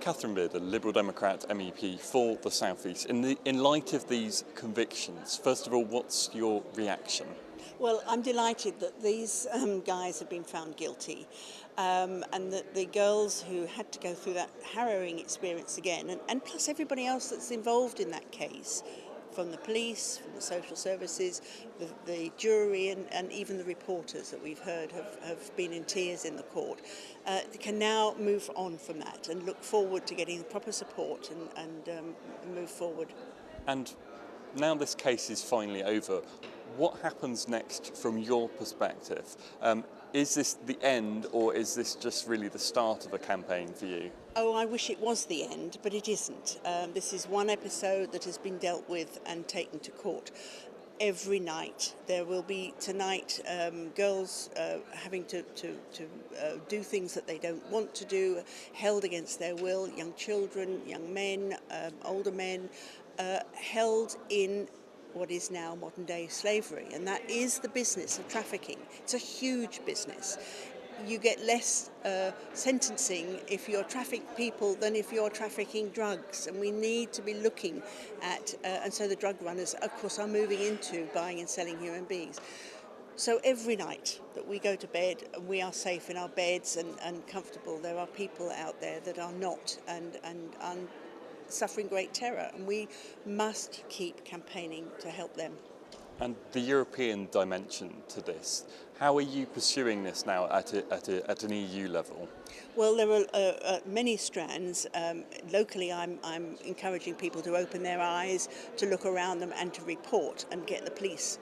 Catherine Beard, a Liberal Democrat MEP for the South East. In light of these convictions, first of all, what's your reaction? Well, I'm delighted that these guys have been found guilty and that the girls who had to go through that harrowing experience again, and plus everybody else that's involved in that case, from the police, from the social services, the jury and even the reporters that we've heard have been in tears in the court, can now move on from that and look forward to getting the proper support and move forward. And now this case is finally over, what happens next from your perspective? Is this the end, or is this just really the start of a campaign for you? Oh, I wish it was the end, but it isn't. This is one episode that has been dealt with and taken to court. Every night there will be tonight girls having to do things that they don't want to do, held against their will, young children, young men, older men, held in what is now modern day slavery, and that is the business of trafficking. It's a huge business. You get less sentencing if you're trafficking people than if you're trafficking drugs, and we need to be looking at, and so the drug runners of course are moving into buying and selling human beings. So every night that we go to bed and we are safe in our beds and comfortable, there are people out there that are not and suffering great terror, and we must keep campaigning to help them. And the European dimension to this, how are you pursuing this now at an EU level? Well, there are many strands. Locally, I'm encouraging people to open their eyes, to look around them and to report and get the police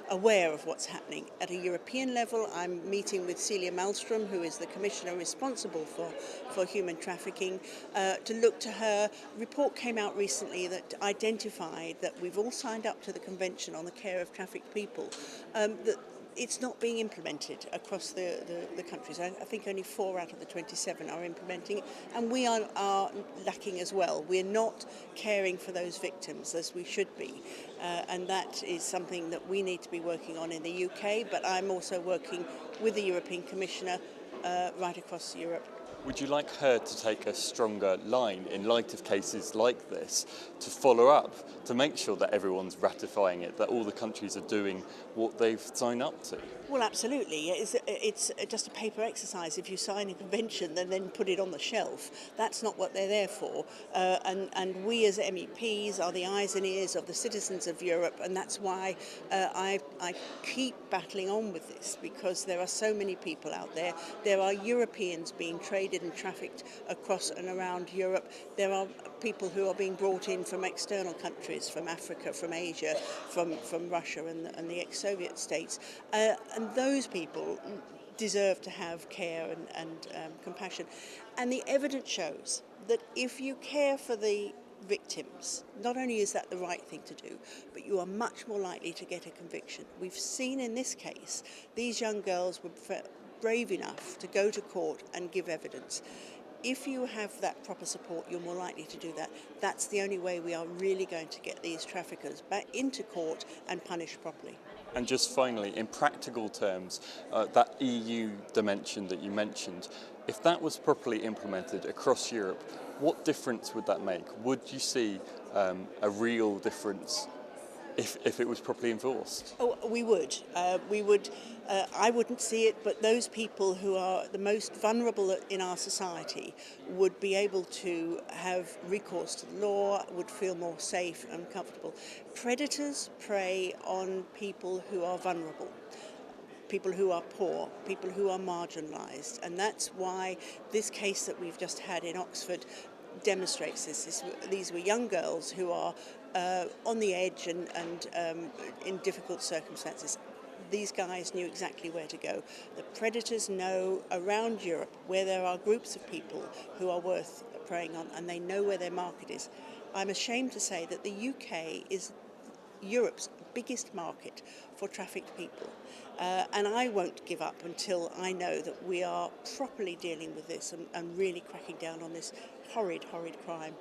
aware of what's happening. At a European level, I'm meeting with Celia Malmström, who is the Commissioner responsible for human trafficking, to look to her. A report came out recently that identified that we've all signed up to the Convention on the Care of Trafficked People, that it's not being implemented across the countries. I think only 4 out of the 27 are implementing it, and we are lacking as well. We're not caring for those victims as we should be, and that is something that we need to be working on in the UK, but I'm also working with the European Commissioner right across Europe. Would you like her to take a stronger line in light of cases like this, to follow up, to make sure that everyone's ratifying it, that all the countries are doing what they've signed up to? Well, absolutely. It's just a paper exercise. If you sign a convention and then put it on the shelf, that's not what they're there for. And we as MEPs are the eyes and ears of the citizens of Europe, and that's why I keep battling on with this, because there are so many people out there. There are Europeans being traded and trafficked across and around Europe. There are people who are being brought in from external countries, from Africa, from Asia, from Russia and the ex-Soviet states. And those people deserve to have care and compassion. And the evidence shows that if you care for the victims, not only is that the right thing to do, but you are much more likely to get a conviction. We've seen in this case, these young girls were brave enough to go to court and give evidence. If you have that proper support, you're more likely to do that. That's the only way we are really going to get these traffickers back into court and punished properly. And just finally, in practical terms, that EU dimension that you mentioned, if that was properly implemented across Europe, what difference would that make? Would you see a real difference if it was properly enforced? Oh, we would. I wouldn't see it, but those people who are the most vulnerable in our society would be able to have recourse to the law, would feel more safe and comfortable. Predators prey on people who are vulnerable, people who are poor, people who are marginalised, and that's why this case that we've just had in Oxford demonstrates this. These were young girls who are on the edge and in difficult circumstances. These guys knew exactly where to go. The predators know around Europe where there are groups of people who are worth preying on, and they know where their market is. I'm ashamed to say that the UK is Europe's biggest market for trafficked people, and I won't give up until I know that we are properly dealing with this and really cracking down on this horrid, horrid crime.